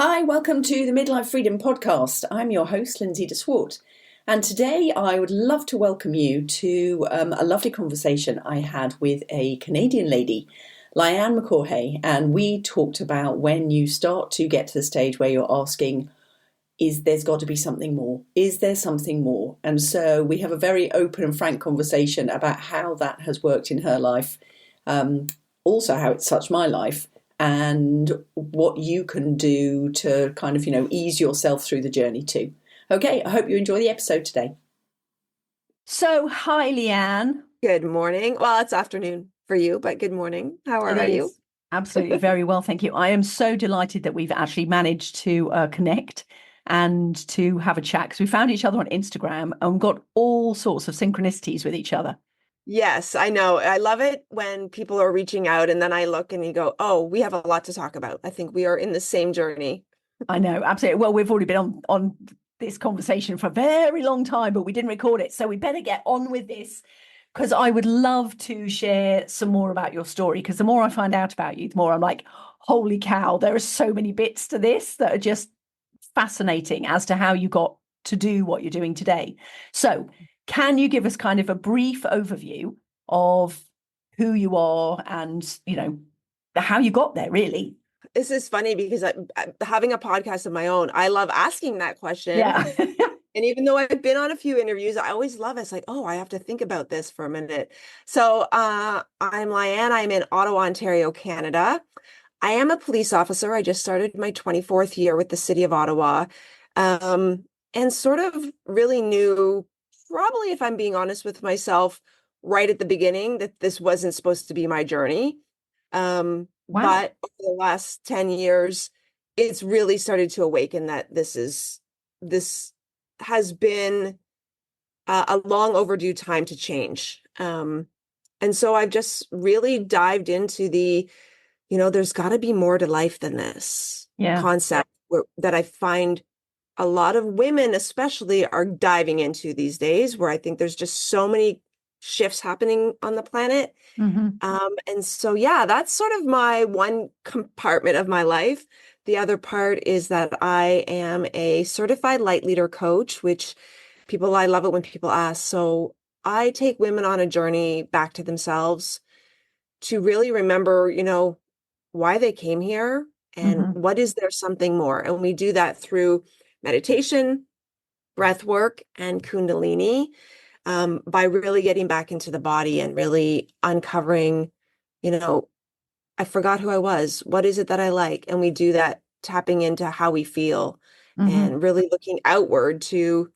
Hi, welcome to the Midlife Freedom Podcast. I'm your host, Lindsay de Swart. And today I would love to welcome you to a lovely conversation I had with a Canadian lady, Lianne McAughey. And we talked about when you start to get to the stage where you're asking, there's got to be something more? Is there something more? And so we have a very open and frank conversation about how that has worked in her life, also how it's touched my life, and what you can do to kind of, ease yourself through the journey too. Okay, I hope you enjoy the episode today. So, hi, Lianne. Good morning. Well, it's afternoon for you, but good morning. How are you? Absolutely very well, thank you. I am so delighted that we've actually managed to connect and to have a chat, because we found each other on Instagram and got all sorts of synchronicities with each other. Yes, I know. I love it when people are reaching out and then I look and you go, oh, we have a lot to talk about. I think we are in the same journey. I know, absolutely. Well, we've already been on this conversation for a very long time, but we didn't record it. So we better get on with this, because I would love to share some more about your story, because the more I find out about you, the more I'm like, holy cow, there are so many bits to this that are just fascinating as to how you got to do what you're doing today. So can you give us kind of a brief overview of who you are and, how you got there, really? This is funny because having a podcast of my own, I love asking that question. Yeah. And even though I've been on a few interviews, I always love it. It's like, oh, I have to think about this for a minute. So I'm Lianne. I'm in Ottawa, Ontario, Canada. I am a police officer. I just started my 24th year with the city of Ottawa, and sort of really knew, probably if I'm being honest with myself, right at the beginning that this wasn't supposed to be my journey. Wow. But over the last 10 years, it's really started to awaken that this has been a long overdue time to change. And so I've just really dived into there's got to be more to life than this concept that I find a lot of women especially are diving into these days, where I think there's just so many shifts happening on the planet. And so, yeah, that's sort of my one compartment of my life. The other part is that I am a certified light leader coach, which I love it when people ask. So I take women on a journey back to themselves to really remember, why they came here and what is there something more. And we do that through meditation, breath work, and Kundalini, by really getting back into the body and really uncovering, I forgot who I was. What is it that I like? And we do that tapping into how we feel and really looking outward to,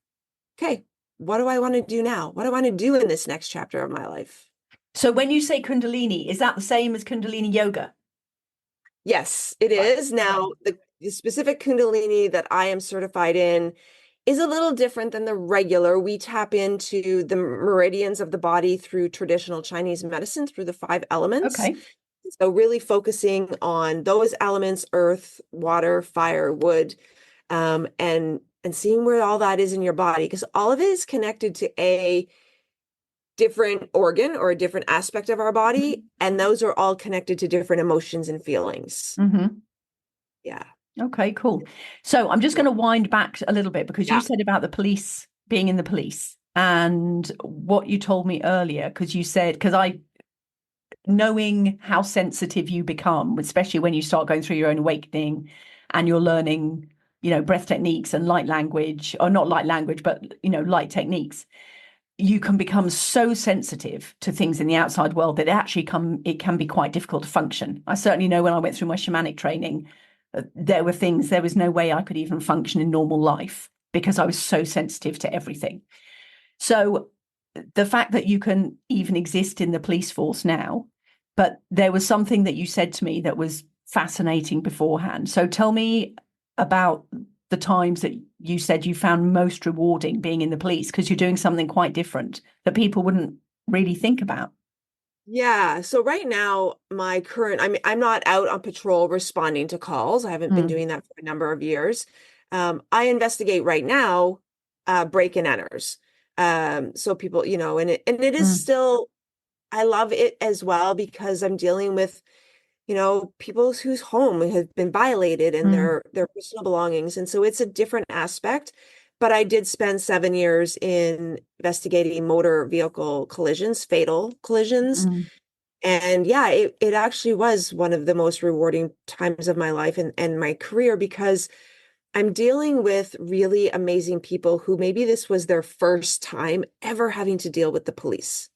okay, what do I want to do now? What do I want to do in this next chapter of my life? So when you say Kundalini, is that the same as Kundalini yoga? Yes, it is. Now, the specific Kundalini that I am certified in is a little different than the regular. We tap into the meridians of the body through traditional Chinese medicine, through the 5 elements. Okay. So really focusing on those elements: earth, water, fire, wood, and seeing where all that is in your body, because all of it is connected to a different organ or a different aspect of our body, and those are all connected to different emotions and feelings. Yeah. Okay, cool. So I'm just going to wind back a little bit, because you said about the police, being in the police, and what you told me earlier, knowing how sensitive you become, especially when you start going through your own awakening and you're learning, breath techniques and light language, or not light language, but, light techniques, you can become so sensitive to things in the outside world that it can be quite difficult to function. I certainly know when I went through my shamanic training, there was no way I could even function in normal life, because I was so sensitive to everything. So the fact that you can even exist in the police force now, but there was something that you said to me that was fascinating beforehand. So tell me about the times that you said you found most rewarding being in the police, because you're doing something quite different that people wouldn't really think about. Yeah. So right now, I'm not out on patrol responding to calls. I haven't been doing that for a number of years. I investigate right now, break and enters. So people, and it is still, I love it as well, because I'm dealing with, people whose home have been violated and Mm. their personal belongings. And so it's a different aspect. But I did spend 7 years in investigating motor vehicle collisions, fatal collisions. Mm. And yeah, it actually was one of the most rewarding times of my life and my career because I'm dealing with really amazing people who maybe this was their first time ever having to deal with the police,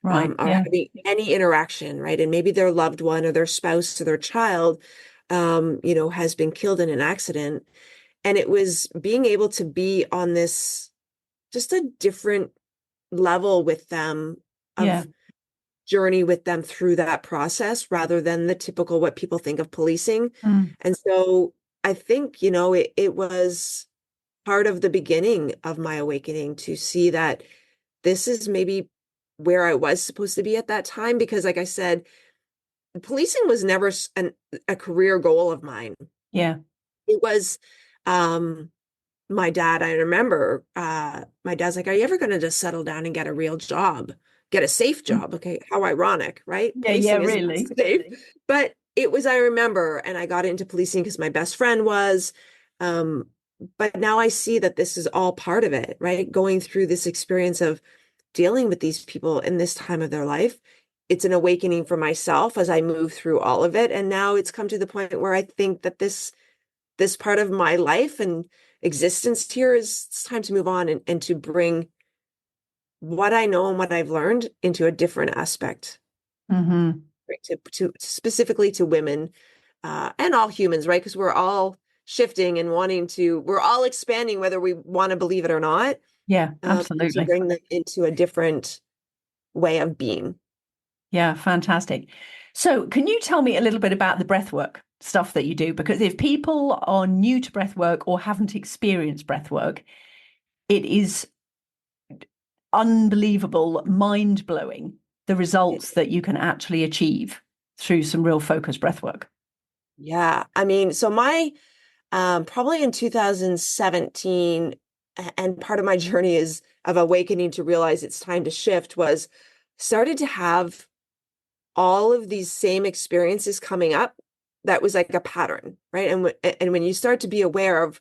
Right. or Yeah. having any interaction, right? And maybe their loved one or their spouse or their child, has been killed in an accident. And it was being able to be on this just a different level with them Yeah. of journey with them through that process rather than the typical what people think of policing. Mm. And so I think, it was part of the beginning of my awakening to see that this is maybe where I was supposed to be at that time. Because, like I said, policing was never a career goal of mine. Yeah. It was my dad. I remember my dad's like, "Are you ever going to just settle down and get a real job, get a safe Mm. job?" Okay, how ironic, right? Yeah. Yeah. Policing isn't Really. safe, but it was, I remember, and I got into policing because my best friend was. Um, but now I see that this is all part of it, right? Going through this experience of dealing with these people in this time of their life. It's an awakening for myself as I move through all of it. And now it's come to the point where I think that this part of my life and existence here is it's time to move on and to bring what I know and what I've learned into a different aspect, Mm-hmm. right? To specifically to women, and all humans, right? Because we're all shifting and we're all expanding, whether we want to believe it or not, Yeah. to Absolutely. bring them into a different way of being. Yeah. Fantastic. So, can you tell me a little bit about the breathwork stuff that you do? Because if people are new to breathwork or haven't experienced breathwork, it is unbelievable, mind blowing, the results that you can actually achieve through some real focused breath work. Yeah. I mean, so my probably in 2017, and part of my journey is of awakening to realize it's time to shift, was started to have all of these same experiences coming up that was like a pattern, right? And when you start to be aware of,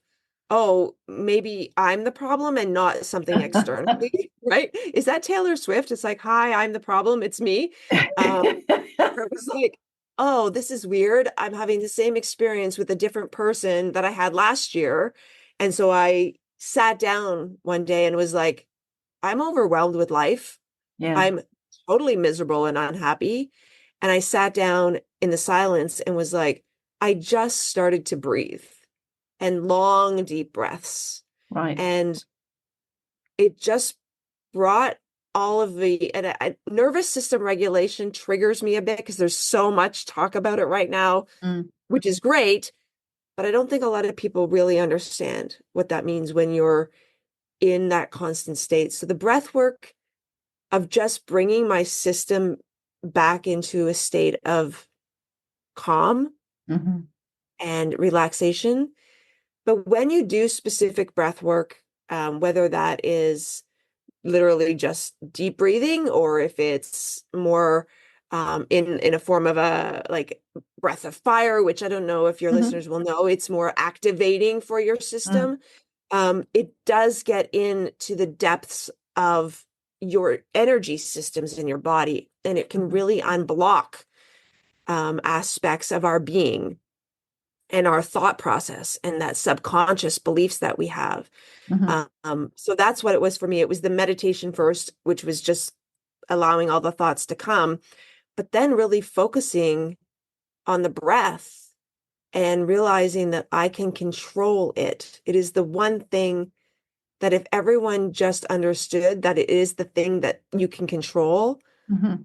oh, maybe I'm the problem and not something externally, right? Is that Taylor Swift? It's like, hi, I'm the problem, it's me. It was like, oh, this is weird. I'm having the same experience with a different person that I had last year. And so I sat down one day and was like, I'm overwhelmed with life. Yeah. I'm totally miserable and unhappy. And I sat down in the silence and was like, I just started to breathe and long, deep breaths. Right. And it just brought all of the nervous system regulation triggers me a bit because there's so much talk about it right now, Mm. which is great. But I don't think a lot of people really understand what that means when you're in that constant state. So the breath work of just bringing my system back into a state of calm Hmm. and relaxation. But when you do specific breath work, whether that is literally just deep breathing or if it's more in a form of a like breath of fire, which I don't know if your Hmm. listeners will know, it's more activating for your Mm. system. It does get into the depths of your energy systems in your body, and it can Hmm. really unblock aspects of our being and our thought process and that subconscious beliefs that we have. Hmm. So that's what it was for me. It was the meditation first, which was just allowing all the thoughts to come, but then really focusing on the breath and realizing that I can control it. It is the one thing that if everyone just understood that it is the thing that you can control, Hmm.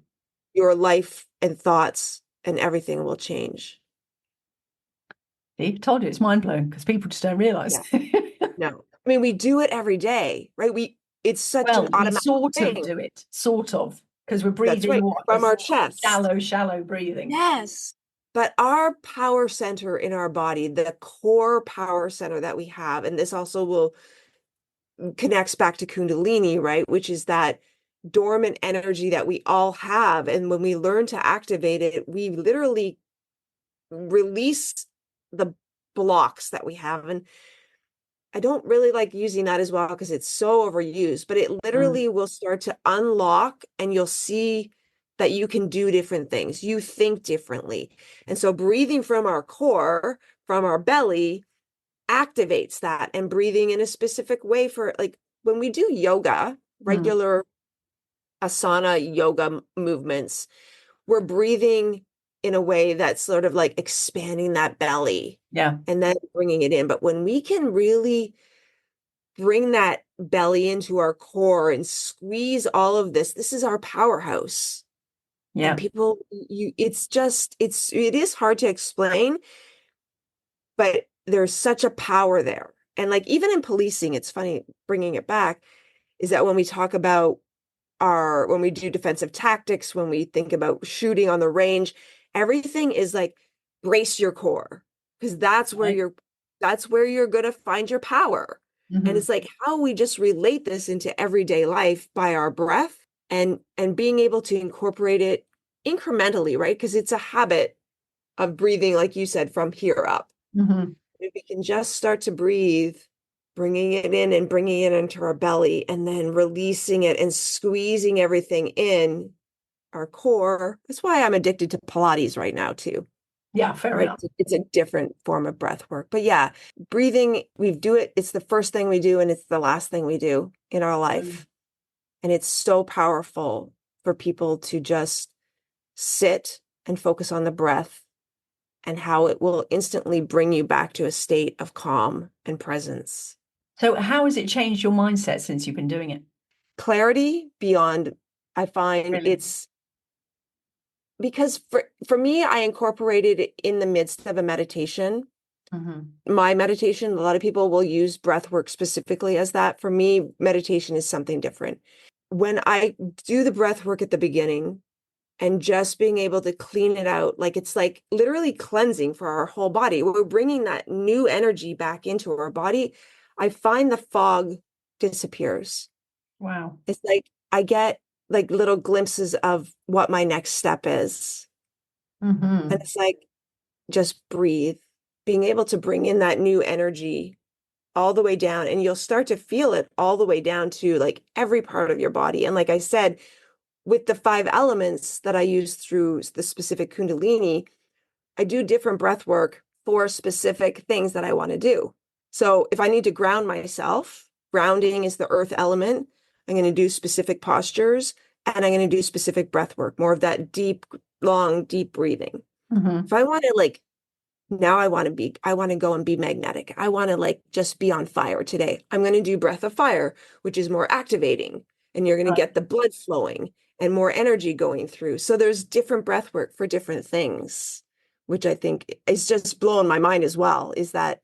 your life and thoughts and everything will change. See, told you it's mind blowing because people just don't realize. Yeah, no. I mean, we do it every day, right? It's such an Well, we automatic sort of thing. do it, sort of, because we're That's breathing right, what? from This our chest. shallow, shallow breathing. Yes. But our power center in our body, the core power center that we have, and this also will connects back to Kundalini, right? Which is that dormant energy that we all have. And when we learn to activate it, we literally release the blocks that we have. And I don't really like using that as well because it's so overused, but it literally will start to unlock and you'll see that you can do different things. You think differently. And so breathing from our core, from our belly, activates that, and breathing in a specific way for like when we do yoga, regular asana yoga movements, we're breathing in a way that's sort of like expanding that belly. Yeah. And then bringing it in. But when we can really bring that belly into our core and squeeze all of this is our powerhouse. Yeah. And people, it is hard to explain, but there's such a power there. And like even in policing, it's funny bringing it back, is that when we talk about when we do defensive tactics, when we think about shooting on the range, everything is like brace your core, because that's where you're going to find your power. And it's like how we just relate this into everyday life by our breath and being able to incorporate it incrementally, right? Because it's a habit of breathing, like you said, from here up. If we can just start to breathe, bringing it in and bringing it into our belly, and then releasing it and squeezing everything in our core. That's why I'm addicted to Pilates right now too. Yeah, fair Right. enough. It's a different form of breath work. But yeah, breathing, we do it. It's the first thing we do, and it's the last thing we do in our life. And it's so powerful for people to just sit and focus on the breath and how it will instantly bring you back to a state of calm and presence. So how has it changed your mindset since you've been doing it? Clarity beyond, I find Really? it's because for me, I incorporated it in the midst of a meditation. My meditation, a lot of people will use breath work specifically as that. For me, meditation is something different. When I do the breath work at the beginning and just being able to clean it out, like it's like literally cleansing for our whole body. We're bringing that new energy back into our body. I find the fog disappears. Wow. It's like I get like little glimpses of what my next step is. And it's like, just breathe, being able to bring in that new energy all the way down, and you'll start to feel it all the way down to like every part of your body. And like I said, with the 5 elements that I use through the specific Kundalini, I do different breath work for specific things that I want to do. So if I need to ground myself, grounding is the earth element. I'm going to do specific postures, and I'm going to do specific breath work, more of that deep, long, deep breathing. If I want to like, now I want to go and be magnetic. I want to like just be on fire today. I'm going to do breath of fire, which is more activating, and you're going to get the blood flowing and more energy going through. So there's different breath work for different things, which I think is just blowing my mind as well, is that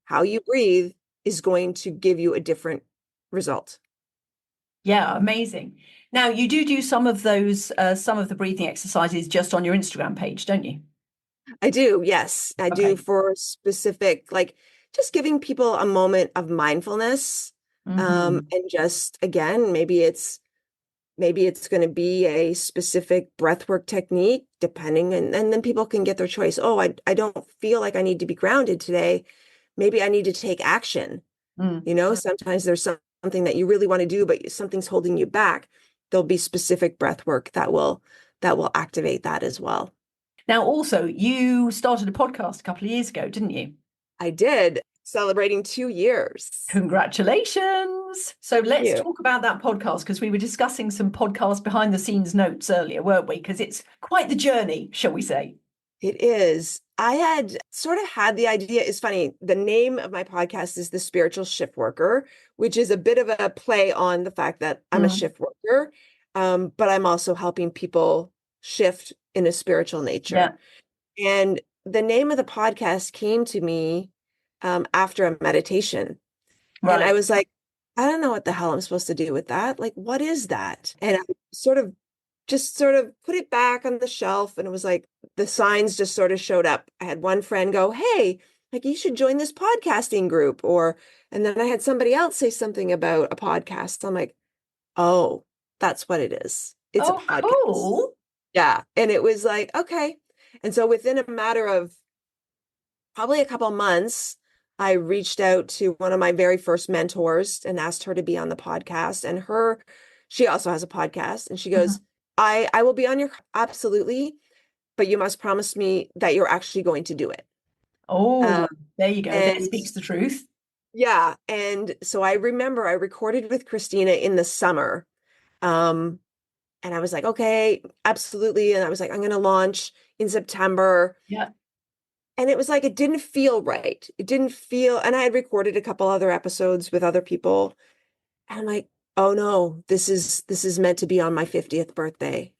how you breathe is going to give you a different result. Yeah, amazing. Now you do some of those, some of the breathing exercises just on your Instagram page, don't you? I do. Yes, I do for specific, like just giving people a moment of mindfulness. And just, again, maybe it's going to be a specific breathwork technique, depending, and then people can get their choice. Oh, I don't feel like I need to be grounded today. Maybe I need to take action. Sometimes there's something that you really want to do, but something's holding you back. There'll be specific breathwork that will activate that as well. Now, also, you started a podcast a couple of years ago, didn't you? I did, celebrating 2 years. Congratulations. So let's talk about that podcast, because we were discussing some podcast behind the scenes notes earlier, weren't we? Because it's quite the journey, shall we say? It is. I had sort of had the idea. It's funny. The name of my podcast is The Spiritual Shift Worker, which is a bit of a play on the fact that I'm a shift worker, but I'm also helping people shift in a spiritual nature. And the name of the podcast came to me after a meditation. And I was like, I don't know what the hell I'm supposed to do with that. Like, what is that? And I sort of put it back on the shelf, and it was like the signs just sort of showed up. I had one friend go, "Hey, like you should join this podcasting group," and then I had somebody else say something about a podcast. I'm like, "Oh, that's what it is. It's a podcast." Cool. Yeah. And it was like, okay. And so within a matter of probably a couple months, I reached out to one of my very first mentors and asked her to be on the podcast. And she also has a podcast, and she Mhm. goes, I will be on your, absolutely, but you must promise me that you're actually going to do it. Oh, there you go. There And speaks the truth. yeah, and so I remember I recorded with Christina in the summer. Um, and I was like, okay, absolutely. And I was like, I'm going to launch in September. Yeah. And it was like, it didn't feel right. It didn't feel, and I had recorded a couple other episodes with other people. And I'm like, oh no, this is meant to be on my 50th birthday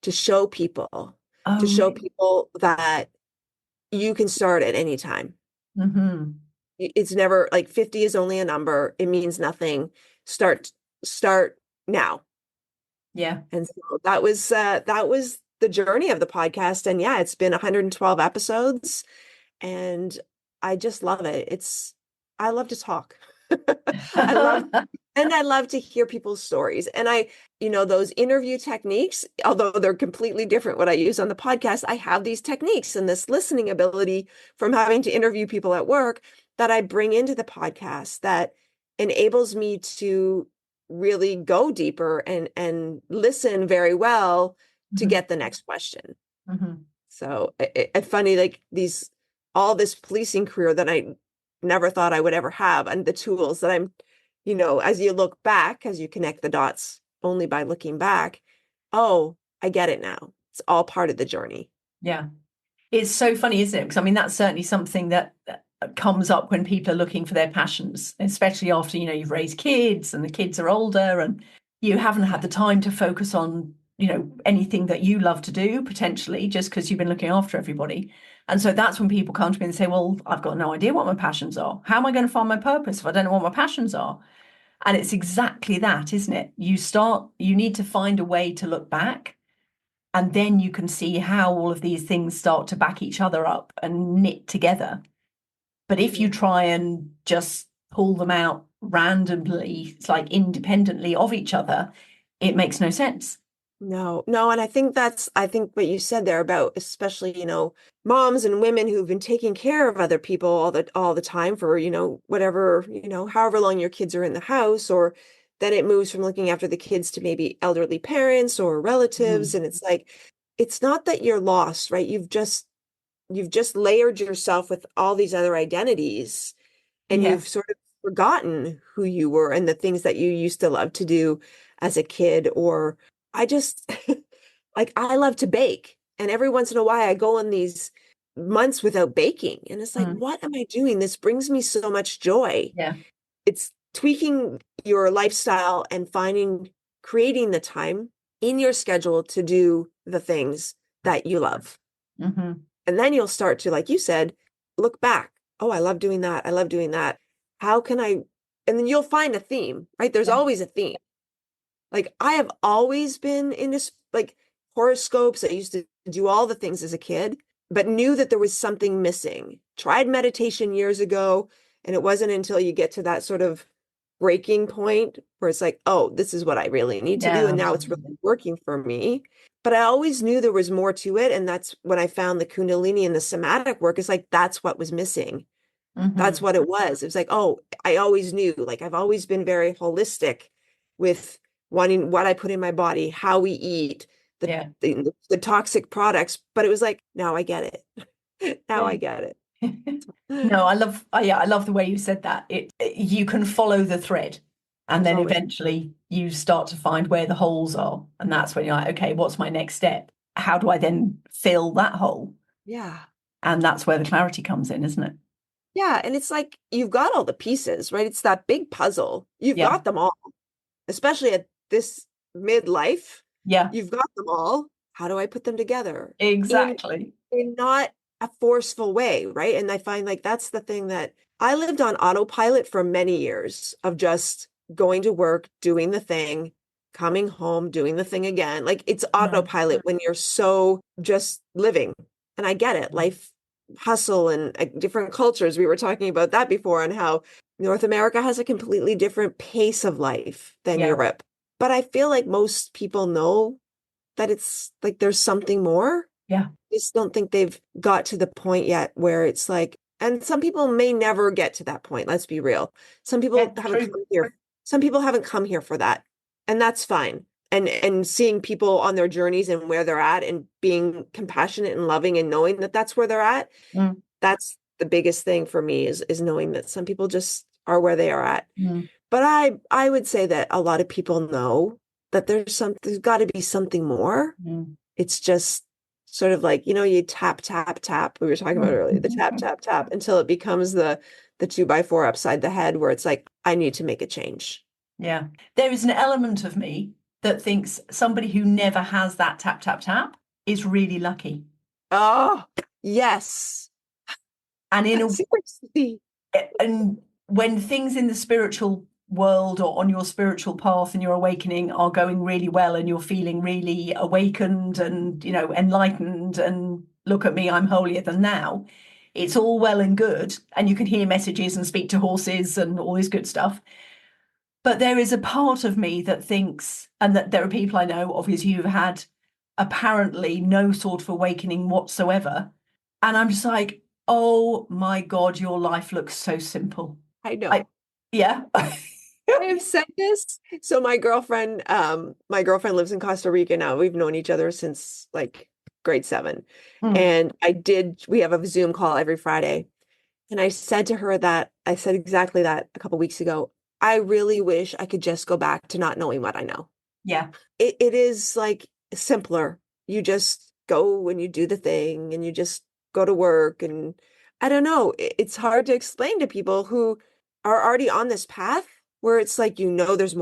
to show people, Oh, to show really? people that you can start at any time. Hmm. It's never like 50 is only a number. It means nothing. Start now. Yeah. And so that was the journey of the podcast. And yeah, it's been 112 episodes, and I just love it. I love to talk. I love And I love to hear people's stories. And those interview techniques, although they're completely different what I use on the podcast, I have these techniques and this listening ability from having to interview people at work that I bring into the podcast that enables me to really go deeper and listen very well to Mhm. get the next question. Mhm. So funny, like all this policing career that I never thought I would ever have, and the tools that as you look back, as you connect the dots only by looking back, oh, I get it now. It's all part of the journey. Yeah. It's so funny, isn't it? Because I mean, that's certainly something that comes up when people are looking for their passions, especially after, you've raised kids and the kids are older and you haven't had the time to focus on, anything that you love to do potentially just because you've been looking after everybody. And so that's when people come to me and say, well, I've got no idea what my passions are. How am I going to find my purpose if I don't know what my passions are? And it's exactly that, isn't it? You need to find a way to look back, and then you can see how all of these things start to back each other up and knit together. But if you Yeah. try and just pull them out randomly, it's like independently of each other, it makes no sense. No, no, and I think what you said there about especially, moms and women who've been taking care of other people all the time for, whatever, however long your kids are in the house, or then it moves from looking after the kids to maybe elderly parents or relatives. Mhm. And it's like, it's not that you're lost, right? You've just layered yourself with all these other identities, and Yeah. you've sort of forgotten who you were and the things that you used to love to do as a kid. Or I just like, I love to bake, and every once in a while I go on these months without baking, and it's like, Mm. what am I doing? This brings me so much joy. Yeah. It's tweaking your lifestyle and creating the time in your schedule to do the things that you love. Hmm. And then you'll start to, like you said, look back. Oh, I love doing that. I love doing that. How can I? And then you'll find a theme, right? There's Yeah. always a theme. Like, I have always been into like horoscopes. I used to do all the things as a kid, but knew that there was something missing. Tried meditation years ago, and it wasn't until you get to that sort of breaking point where it's like, oh, this is what I really need to do. Yeah, And now it's absolutely. really working for me. But I always knew there was more to it. And that's when I found the Kundalini and the somatic work. Is like, that's what was missing. That's Hmm. what it was. It was like, oh, I always knew. Like, I've always been very holistic with wanting what I put in my body, how we eat, the Yeah. the toxic products. But it was like, now I get it. Now Yeah. I get No, it. yeah, I love the way you said that. You can follow the thread, and There's then always, eventually you start to find where the holes are, and that's when you're like, okay, what's my next step? How do I then fill that hole? yeah. And that's where the clarity comes in, isn't it? Yeah. And it's like, you've got all the pieces, right? It's that big puzzle. You've Yeah, got them all, especially at this midlife. yeah, You've got them all. How do I put them together in exactly. in not a forceful way, right? And I find like that's the thing that I lived on autopilot for many years of just going to work, doing the thing, coming home, doing the thing again. Like, it's Mm. autopilot when you're so just living. And I get it. Life hustle and different cultures. We were talking about that before, and how North America has a completely different pace of life than Yeah, Europe. But I feel like most people know that it's like there's something more. yeah, I just don't think they've got to the point yet where it's like, And some people may never get to that point. Let's be real. Some Yeah, people haven't true. come here. Some people haven't come here for that. And that's fine. And seeing people on their journeys and where they're at and being compassionate and loving and knowing that that's where they're at, Mm, that's the biggest thing for me is knowing that some people just are where they are at. mm, But I would say that a lot of people know that there's got to be something more. mm. It's just sort of like, you tap, tap, tap. We were talking about earlier, the tap, tap, tap until it becomes the 2x4 upside the head where it's like, I need to make a change. Yeah. There is an element of me that thinks somebody who never has that tap, tap, tap is really lucky. Oh, yes. And Seriously. and when things in the spiritual world or on your spiritual path and your awakening are going really well and you're feeling really awakened and, enlightened and look at me, I'm holier than thou, it's all well and good. And you can hear messages and speak to horses and all this good stuff. But there is a part of me that thinks, and that there are people I know, obviously, who've had apparently no sort of awakening whatsoever. And I'm just like, oh my God, your life looks so simple. I I, know. yeah. I have said this. So my girlfriend lives in Costa Rica now. We've known each other since like grade 7. Mm, And we have a Zoom call every Friday. And I said exactly that a couple weeks ago. I really wish I could just go back to not knowing what I know. yeah. It is like simpler. You just go and you do the thing and you just go to work. And I don't know, it's hard to explain to people who are already on this path where it's like, there's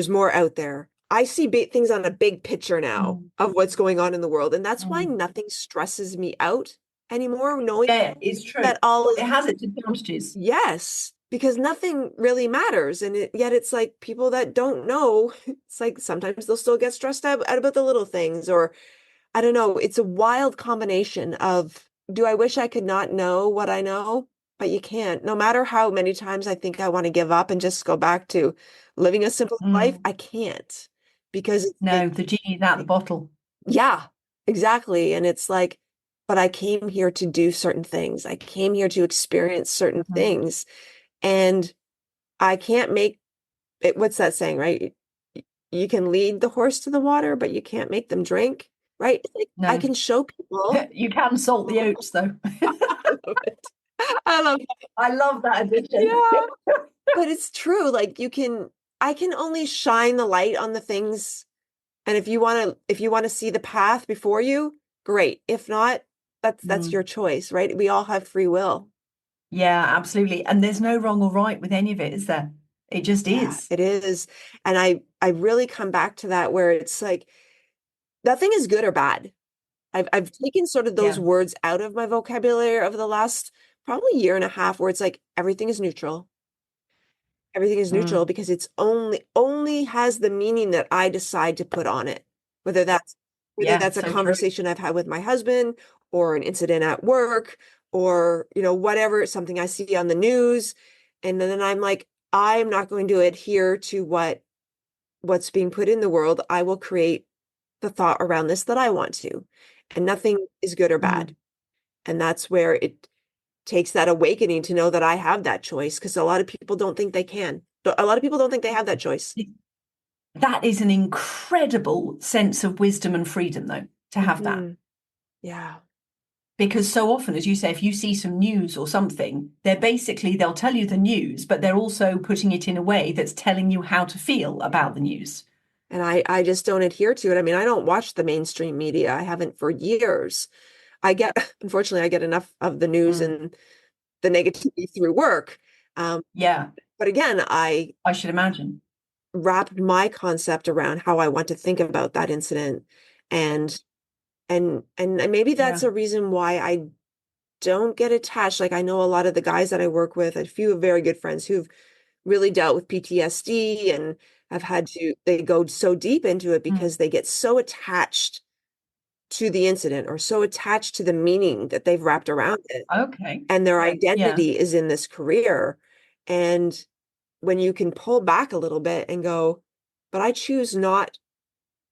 more out there. I see big things on a big picture now Mm, of what's going on in the world. And that's why mm. nothing stresses me out anymore, knowing Yeah, it's true. that all It is, has its advantages. yes, because nothing really matters. And yet it's like people that don't know, it's like sometimes they'll still get stressed out about the little things, or I don't know. It's a wild combination of, do I wish I could not know what I know? But you can't. No matter how many times I think I want to give up and just go back to living a simple life, Mm. I can't because No, the genie's out the bottle. yeah, exactly. And it's like, but I came here to do certain things. I came here to experience certain Mhm. things. And I can't make it, what's that saying, right? You can lead the horse to the water, but you can't make them drink, right? It's like I No, can show people. you can salt the oats though. I love it. I love it. I love that addition. Yeah. But it's true. Like I can only shine the light on the things. And if you want to see the path before you, great. If not, that's Mm. your choice, right? We all have free will. Yeah, absolutely. And there's no wrong or right with any of it, is there? It just Yeah, is. it is. And I really come back to that where it's like nothing is good or bad. I've taken sort of those Yeah. words out of my vocabulary over the last probably year and a half where it's like everything is neutral. Everything is neutral Mm. because it's only has the meaning that I decide to put on it. Whether that's whether Yeah, that's a so true. conversation I've had with my husband or an incident at work or whatever, something I see on the news. And then I'm like, I'm not going to adhere to what's being put in the world. I will create the thought around this that I want to. And nothing is good or bad. Mm. And that's where it takes that awakening to know that I have that choice because a lot of people don't think they can. A lot of people don't think they have that choice. That is an incredible sense of wisdom and freedom, though, to have that. Hmm. Yeah. Because so often, as you say, if you see some news or something, they'll tell you the news, but they're also putting it in a way that's telling you how to feel about the news. And I just don't adhere to it. I mean, I don't watch the mainstream media. I haven't for years. Unfortunately, I get enough of the news Mm. and the negativity through work. Um, Yeah, but again, I I should imagine. wrapped my concept around how I want to think about that incident. And and maybe that's Yeah. a reason why I don't get attached. Like I know a lot of the guys that I work with, a few very good friends who've really dealt with PTSD and have they go so deep into it Mm. because they get so attached to the incident or so attached to the meaning that they've wrapped around it. Okay. And their Yeah. identity is in this career. And when you can pull back a little bit and go, but I choose not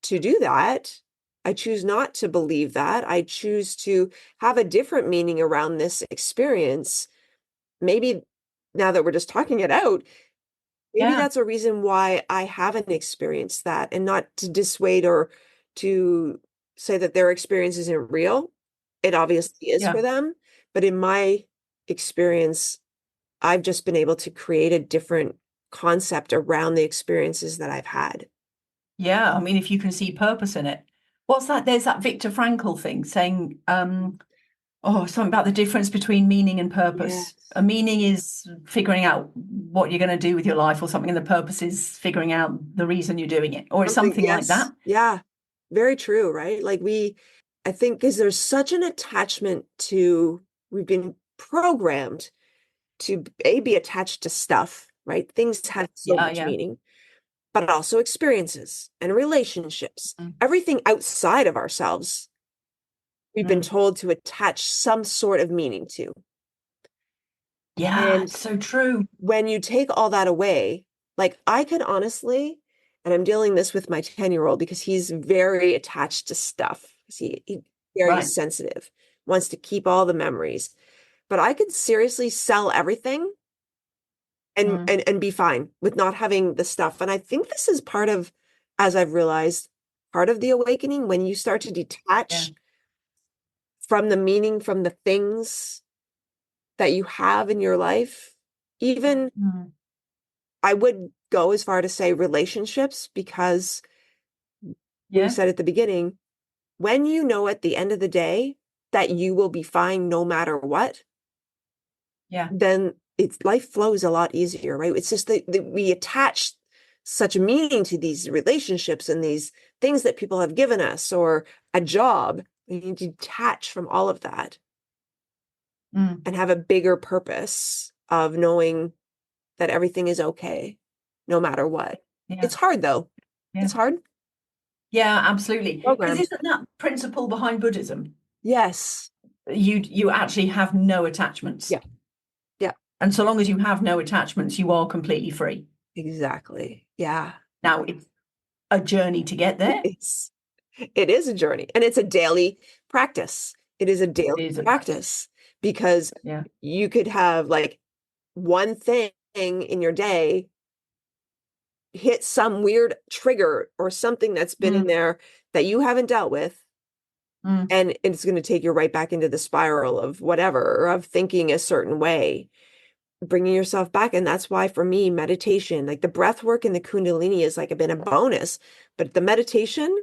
to do that. I choose not to believe that. I choose to have a different meaning around this experience. Maybe now that we're just talking it out, maybe Yeah. that's a reason why I haven't experienced that, and not to dissuade or to say that their experience isn't real. It obviously is Yeah. for them. But in my experience, I've just been able to create a different concept around the experiences that I've had. Yeah. I mean, if you can see purpose in it. What's that? There's that Viktor Frankl thing saying, oh, something about the difference between meaning and purpose. Yes. A meaning is figuring out what you're going to do with your life or something, and the purpose is figuring out the reason you're doing it, or it's Something, something like yes. that. Yeah. Very true, right? Like I think because there's such an attachment to, we've been programmed to be attached to stuff, right? Things have so Yeah, much yeah. meaning, but also experiences and relationships, Mm, everything outside of ourselves, we've been mm. told to attach some sort of meaning to. Yeah, And it's so true. when you take all that away, like I could honestly, and I'm dealing this with my 10-year-old because he's very attached to stuff. He very Right. sensitive, wants to keep all the memories. But I could seriously sell everything and Mm, and be fine with not having the stuff. And I think this is part of, as I've realized, part of the awakening when you start to yeah. detach from the meaning, from the things that you have in your life. Even Mm, I would go as far to say relationships, because we yeah. said at the beginning, when you know at the end of the day that you will be fine no matter what, Yeah. then it's life flows a lot easier, right? It's just that we attach such meaning to these relationships and these things that people have given us, or a job. We need to detach from all of that Mm, and have a bigger purpose of knowing that everything is okay no matter what. yeah. It's hard though. Yeah. It's hard. Yeah, absolutely. Because Programmed. isn't that principle behind Buddhism? Yes. You actually have no attachments. Yeah. Yeah. And so long as you have no attachments, you are completely free. Exactly. Yeah. Now, it's a journey to get there. It's it is a journey, and it's a daily practice. It is a It daily is a practice, because yeah. you could have like one thing in your day hit some weird trigger or something that's been in Mm, there that you haven't dealt with, mm, and it's going to take you right back into the spiral of whatever, or of thinking a certain way, bringing yourself back. And that's why for me, meditation, like the breath work and the kundalini, is like been a bonus, but the meditation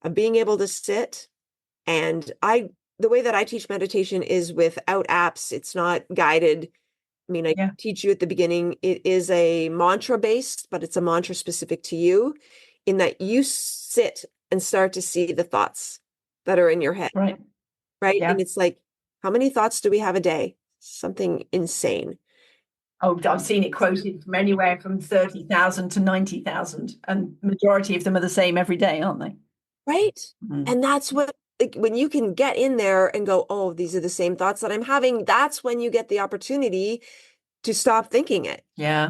of being able to sit. And the way that I teach meditation is without apps. It's not guided. I mean, I yeah. teach you at the beginning. It is a mantra based, but it's a mantra specific to you, in that you sit and start to see the thoughts that are in your head, Right. right? Yeah. And it's like, how many thoughts do we have a day? Something insane, Oh, I've seen it quoted from anywhere from 30,000 to 90,000, and majority of them are the same every day, aren't they? right? Mm. And that's what, like, when you can get in there and go, oh, these are the same thoughts that I'm having, that's when you get the opportunity to stop thinking it. Yeah.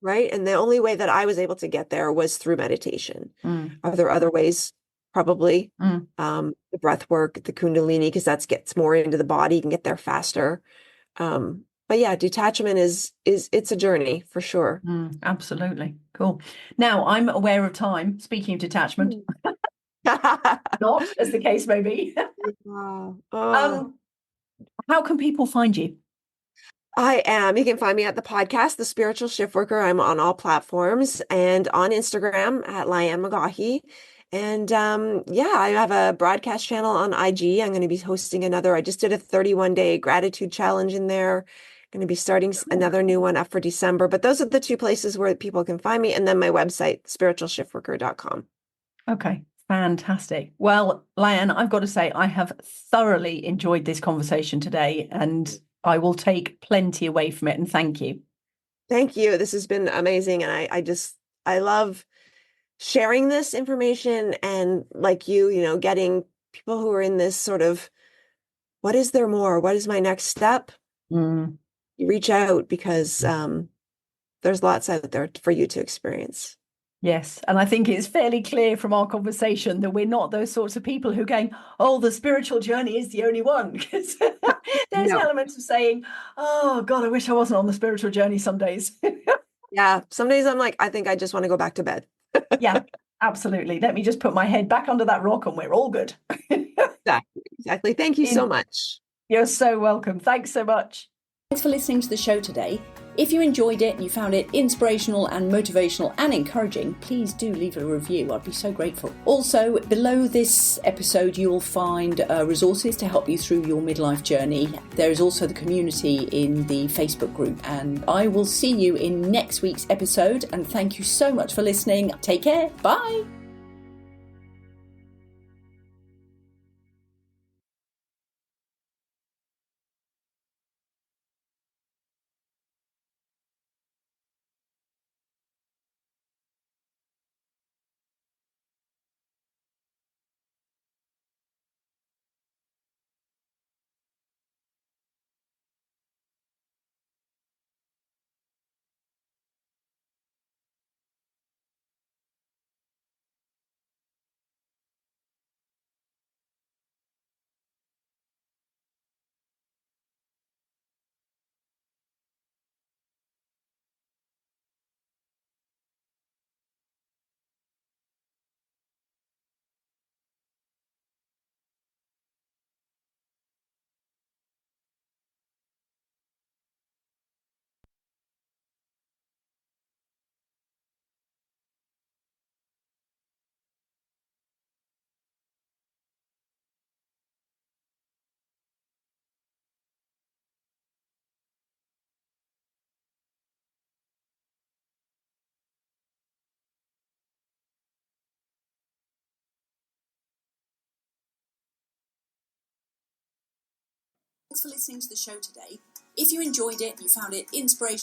Right. And the only way that I was able to get there was through meditation. Mm. Are there other ways? Probably. Mm. The breath work, the kundalini, because that gets more into the body, you can get there faster. But yeah, detachment is it's a journey for sure. Mm. Absolutely. Cool. Now, I'm aware of time. Speaking of detachment, Mm. not as the case may be. Wow. Oh. Um, how can people find you? I am. You can find me at the podcast, The Spiritual Shift Worker. I'm on all platforms and on Instagram at Lianne McAughey. And yeah, I have a broadcast channel on IG. I'm going to be hosting another. I just did a 31-day gratitude challenge in there. Going to be starting Cool. another new one up for December. But those are the two places where people can find me. And then my website, spiritualshiftworker.com. Okay. Fantastic. Well, Lianne, I've got to say, I have thoroughly enjoyed this conversation today, and I will take plenty away from it. And thank you. Thank you. This has been amazing. And I love sharing this information, and like getting people who are in this sort of, what is there more? What is my next step? Mm. You reach out, because there's lots out there for you to experience. Yes, and I think it's fairly clear from our conversation that we're not those sorts of people who are going, oh, the spiritual journey is the only one. Because there's an No. element of saying, oh, God, I wish I wasn't on the spiritual journey some days. Yeah. Some days I'm like, I think I just want to go back to bed. Yeah, absolutely. Let me just put my head back under that rock and we're all good. Exactly. Exactly. Thank you so In, much. you're so welcome. Thanks so much. Thanks for listening to the show today. If you enjoyed it and you found it inspirational and motivational and encouraging, please do leave a review. I'd be so grateful. Also, below this episode, you'll find resources to help you through your midlife journey. There is also the community in the Facebook group. And I will see you in next week's episode. And thank you so much for listening. Take care. Bye. Thanks for listening to the show today. If you enjoyed it and you found it inspirational,